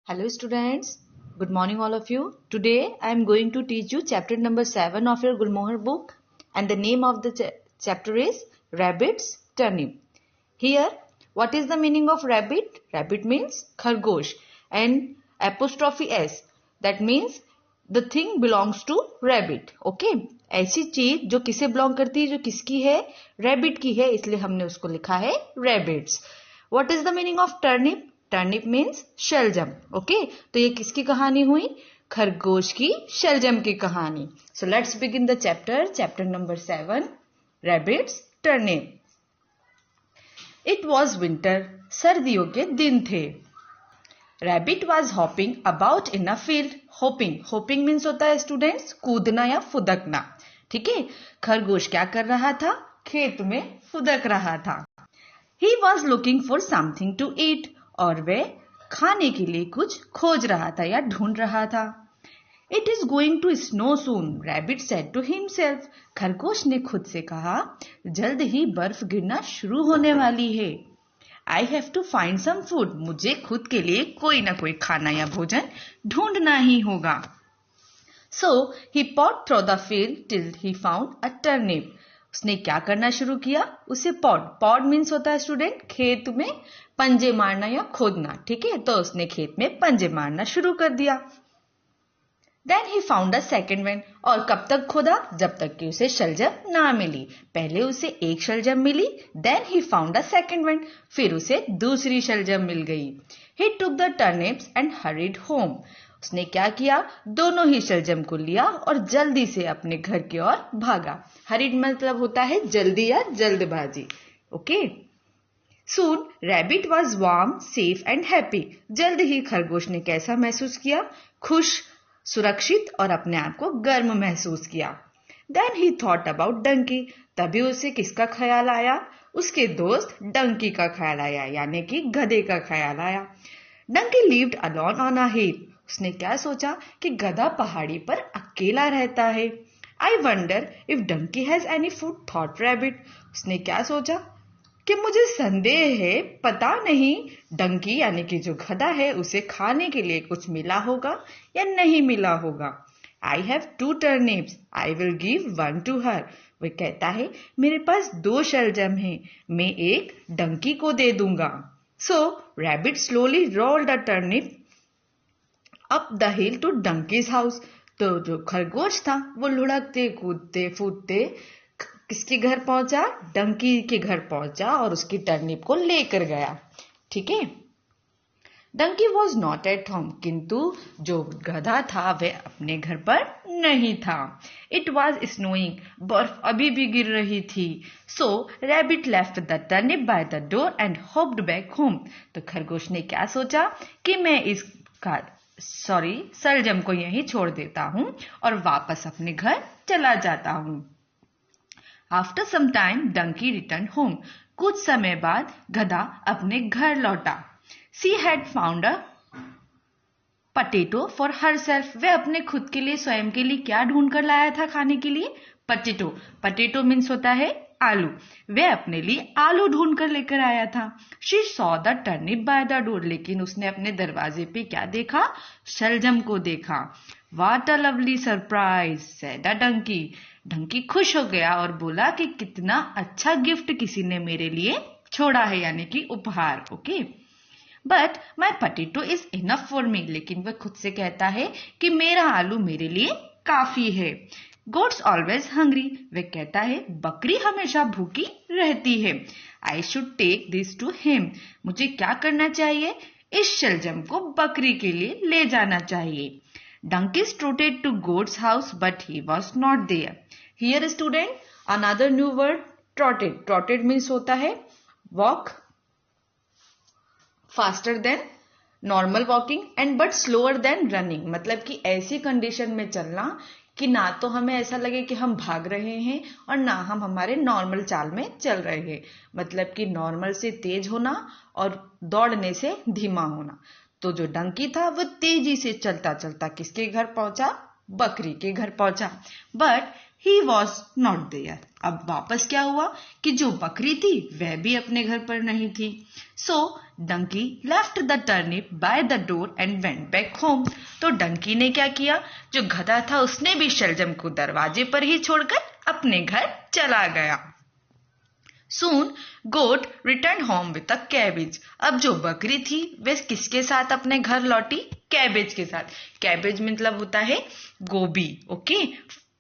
Hello students, good morning all of you. Today I am going to teach you chapter number 7 of your Gulmohar book and the name of the chapter is Rabbit's Turnip. Here, what is the meaning of rabbit? Rabbit means khargosh and apostrophe s. That means the thing belongs to rabbit. Okay? ऐसी चीज जो किसे belong करती है, जो किसकी है, rabbit की है, इसलिए हमने उसको लिखा है rabbits. What is the meaning of turnip? Turnip means शलजम. ओके, तो ये किसकी कहानी हुई? खरगोश की शलजम की कहानी. So let's begin the chapter number 7, rabbits turnip. It was winter, सर्दियों के दिन थे. Rabbit was hopping about in a field. Hopping means होता है स्टूडेंट्स कूदना या फुदकना. ठीक है, खरगोश क्या कर रहा था? खेत में फुदक रहा था. He was looking for something to eat. और वह खाने के लिए कुछ खोज रहा था या ढूंढ रहा था. It is going to snow soon, rabbit said to himself. खरगोश ने खुद से कहा, जल्द ही बर्फ गिरना शुरू होने वाली है. I have to find some food, मुझे खुद के लिए कोई ना कोई खाना या भोजन ढूंढना ही होगा. So he pot through the field till he found a turnip. उसने क्या करना शुरू किया? उसे पॉड मीन्स होता है स्टूडेंट खेत में पंजे मारना या खोदना. ठीक है, तो उसने खेत में पंजे मारना शुरू कर दिया. Then he found a second one. और कब तक खोदा? जब तक कि उसे शलजम ना मिली. पहले उसे एक शलजम मिली, then he found a second one. फिर उसे दूसरी शलजम मिल गई. He took the turnips and hurried home. उसने क्या किया? दोनों ही शलजम को लिया और जल्दी से अपने घर की ओर भागा. हरीड मतलब होता है जल्दी या जल्दबाजी. Okay. Soon rabbit was warm, safe and happy. जल्द ही खरगोश ने कैसा महसूस किया? खुश, सुरक्षित और अपने आप को गर्म महसूस किया. Then he thought about donkey. तभी उसे किसका ख्याल आया? उसके दोस्त डंकी का ख्याल आया, यानी कि गधे का ख्याल आया. Donkey lived alone on a hill. उसने क्या सोचा कि गधा पहाड़ी पर अकेला रहता है. I wonder if donkey has any food, thought rabbit. उसने क्या सोचा कि मुझे संदेह है, पता नहीं डंकी यानी कि जो गधा है उसे खाने के लिए कुछ मिला होगा या नहीं मिला होगा. I have 2 turnips, I will give 1 to her. वह कहता है, मेरे पास 2 शलजम हैं, मैं एक डंकी को दे दूंगा. So rabbit slowly rolled a turnip up the hill to donkey's house. तो जो खरगोश था वो लुढ़कते कूदते फूदते किसके घर पहुंचा? डंकी के घर पहुंचा और उसकी टर्निप को लेकर गया. ठीक है. Donkey was not at home, किंतु जो गधा था वह अपने घर पर नहीं था. इट वॉज स्नोइंग, बर्फ अभी भी गिर रही थी. So rabbit left the turnip by the door and hopped back home. तो खरगोश ने क्या सोचा कि मैं इस शलजम को यहीं छोड़ देता हूं और वापस अपने घर चला जाता हूं. After some time donkey return home. कुछ समय बाद गधा अपने घर लौटा. She had found a potato for herself. वह अपने खुद के लिए, स्वयं के लिए क्या ढूंढ कर लाया था खाने के लिए? पटेटो मीन्स होता है आलू. वह अपने लिए आलू ढूंढ कर लेकर आया था. She saw the turnip by the door. लेकिन उसने अपने दरवाजे पे क्या देखा? शलजम को देखा. What a lovely surprise, said a donkey. Donkey खुश हो गया और बोला कि कितना अच्छा गिफ्ट किसी ने मेरे लिए छोड़ा है, यानी कि उपहार. Okay. But my potato is enough for me. लेकिन वह खुद से कहता है कि मेरा आलू मेरे लिए काफी है. Goats always hungry. वह कहता है बकरी हमेशा भूखी रहती है. I should take this to him. मुझे क्या करना चाहिए? इस शलजम को बकरी के लिए ले जाना चाहिए. Donkey trotted to goat's house but he was not there. Here student another new word, trotted. Trotted means होता है walk faster than normal walking and but slower than running. मतलब कि ऐसी कंडीशन में चलना कि ना तो हमें ऐसा लगे कि हम भाग रहे हैं और ना हम हमारे नॉर्मल चाल में चल रहे हैं. मतलब कि नॉर्मल से तेज होना और दौड़ने से धीमा होना. तो जो डंकी था वो तेजी से चलता चलता किसके घर पहुंचा? बकरी के घर पहुंचा. But he was not there. अब वापस क्या हुआ कि जो बकरी थी वह भी अपने घर पर नहीं थी। So donkey left the turnip by the door and went back home. तो डंकी ने क्या किया, जो गधा था उसने भी शलजम को दरवाजे पर ही छोड़कर अपने घर चला गया। Soon, goat returned home with a cabbage. अब जो बकरी थी वह किसके साथ अपने घर लौटी, कैबेज के साथ। कैबेज मतलब होता है गोभी, ओके,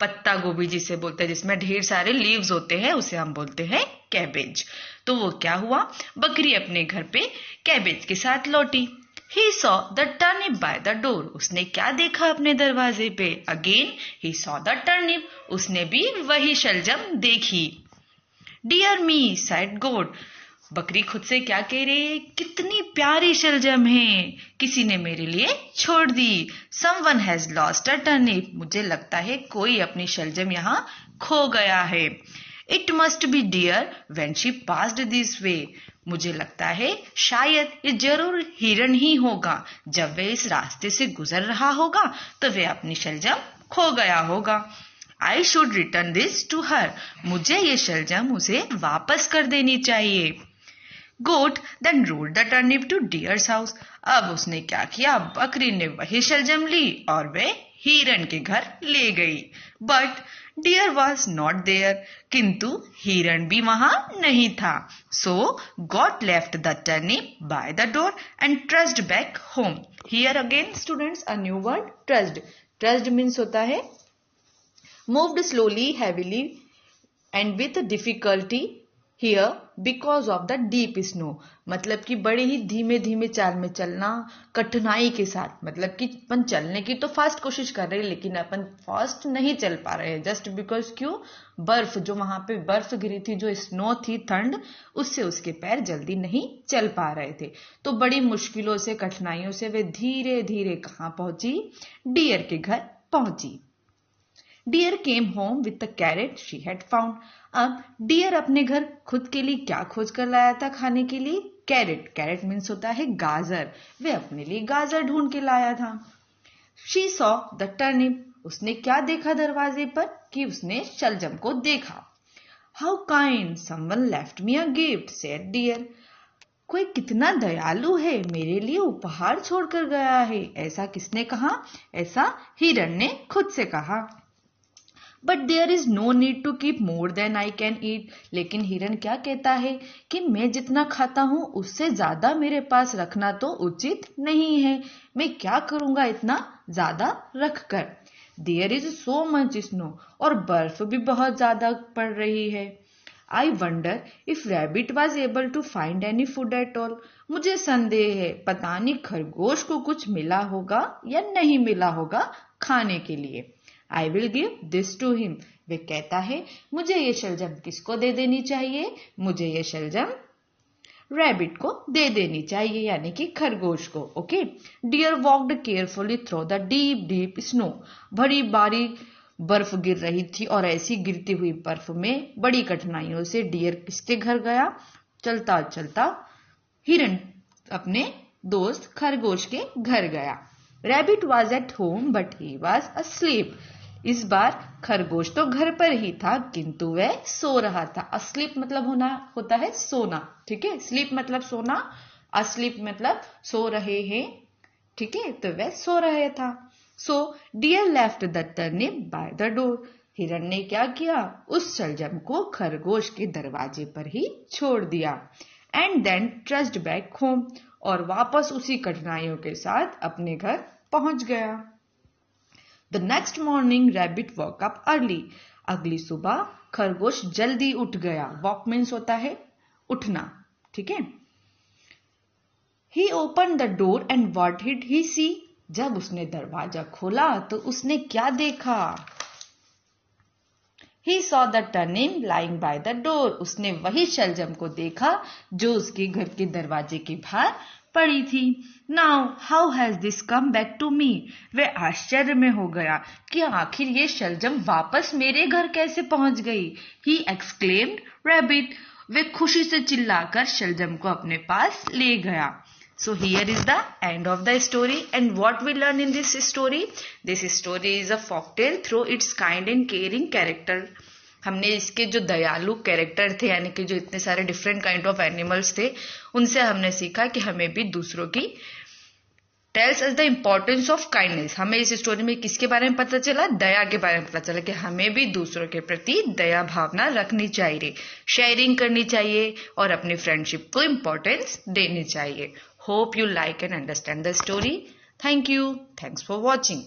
पत्ता गोभी जिसे बोलते हैं, जिसमें ढेर सारे लीव्स होते हैं, उसे हम बोलते हैं कैबेज। तो वो क्या हुआ, बकरी अपने घर पे कैबेज के साथ लौटी। He saw the turnip by the door. उसने क्या देखा अपने दरवाजे पे, again he saw the turnip. उसने भी वही शलजम देखी। डियर मी सैड गोट। बकरी खुद से क्या कह रही है, कितनी प्यारी शलजम है, किसी ने मेरे लिए छोड़ दी। Someone has lost a turnip. मुझे लगता है कोई अपनी शलजम यहाँ खो गया है। It must be deer when she passed this way. मुझे लगता है शायद ये जरूर हिरन ही होगा, जब वह इस रास्ते से गुजर रहा होगा तो वह अपनी शलजम खो गया होगा। I should return this to her. मुझे ये शलजम उसे वापस कर देनी चाहिए। Goat then rode the turnip to deer's house. अब उसने क्या किया, बकरी ने वही शलजम ली और वह हिरन के घर ले गई। But deer was not there. किंतु हिरन भी वहां नहीं था। So goat left the turnip by the door and trudged back home. Here again students a new word, trudged. Trudged means होता है moved slowly, heavily and with difficulty here because of the deep snow. मतलब कि बड़े ही धीमे धीमे चाल में चलना, कठिनाई के साथ। मतलब कि अपन चलने की तो फास्ट कोशिश कर रहे हैं लेकिन अपन फास्ट नहीं चल पा रहे हैं, जस्ट बिकॉज क्यों, बर्फ, जो वहां पे बर्फ गिरी थी, जो स्नो थी, ठंड, उससे उसके पैर जल्दी नहीं चल पा रहे थे। तो बड़ी मुश्किलों से, कठिनाइयों से वे धीरे धीरे कहाँ पहुंची, डियर के घर पहुंची। Deer came home with the carrot she had found. अब डियर अपने घर खुद के लिए क्या खोज कर लाया था खाने के लिए, कैरेट। कैरेट मीन्स होता है गाजर। वे अपने लिए गाजर ढूंढ के लाया था। She saw the turnip. उसने क्या देखा दरवाजे पर, कि उसने शलजम को देखा। How kind someone left me a gift said deer. कोई कितना दयालु है, मेरे लिए उपहार छोड़कर गया है, ऐसा किसने कहा, ऐसा हिरन ने खुद से कहा। But there is no need to keep more than I can eat. लेकिन हिरन क्या कहता है कि मैं जितना खाता हूं उससे ज्यादा मेरे पास रखना तो उचित नहीं है, मैं क्या करूंगा इतना ज्यादा रखकर। There is so much snow. और बर्फ भी बहुत ज्यादा पड़ रही है। I wonder if rabbit was able to find any food at all. मुझे संदेह है, पता नहीं खरगोश को कुछ मिला होगा या नहीं मिला होगा खाने के लिए। I will give this to him. वे कहता है मुझे ये शलजम किसको दे देनी चाहिए, मुझे ये शलजम रैबिट को दे देनी चाहिए, यानी कि खरगोश को। Okay. Deer walked carefully through the deep deep snow. बड़ी बारीक बर्फ गिर रही थी और ऐसी गिरती हुई बर्फ में बड़ी कठिनाइयों से डियर किसके घर गया, चलता चलता हिरन अपने दोस्त खरगोश के घर गया। Rabbit was at home but he was asleep. इस बार खरगोश तो घर पर ही था किंतु वह सो रहा था। अस्लीप मतलब होता है सोना, ठीक है। स्लीप मतलब सोना, अस्लीप मतलब सो रहे हैं, ठीक है। तो वह सो रहे था। So deer left the turnip by the door. हिरन ने क्या किया, उस शलजम को खरगोश के दरवाजे पर ही छोड़ दिया। And then trust back home. और वापस उसी कठिनाइयों के साथ अपने घर पहुंच गया। The next morning rabbit walk up early. अगली सुबह खरगोश जल्दी उठ गया। वॉक मीन्स होता है उठना, ठीक है। He open the door and what did he see. जब उसने दरवाजा खोला तो उसने क्या देखा, he saw the turnip lying by the door. उसने वही शलजम को देखा जो उसके घर के दरवाजे के बाहर पड़ी थी। Now how has this come back to me. वह आश्चर्य में हो गया कि आखिर ये शलजम वापस मेरे घर कैसे पहुंच गई। He exclaimed rabbit. वे खुशी से चिल्लाकर शलजम को अपने पास ले गया। So here is the end of the story, and what we learn in this story? This story is a folktale through its kind and caring character. हमने इसके जो दयालु कैरेक्टर थे, यानी कि जो इतने सारे डिफरेंट काइंड ऑफ एनिमल्स थे, उनसे हमने सीखा कि हमें भी दूसरों की tells us the importance of kindness. हमें इस स्टोरी में किसके बारे में पता चला? दया के बारे में पता चला कि हमें भी दूसरों के प्रति दया भावना रखनी चाहिए, शेयरिंग करनी चाहिए और अपनी फ्रेंडशिप को इम्पोर्टेंस देनी चाहिए. Hope you like and understand the story. Thank you. Thanks for watching.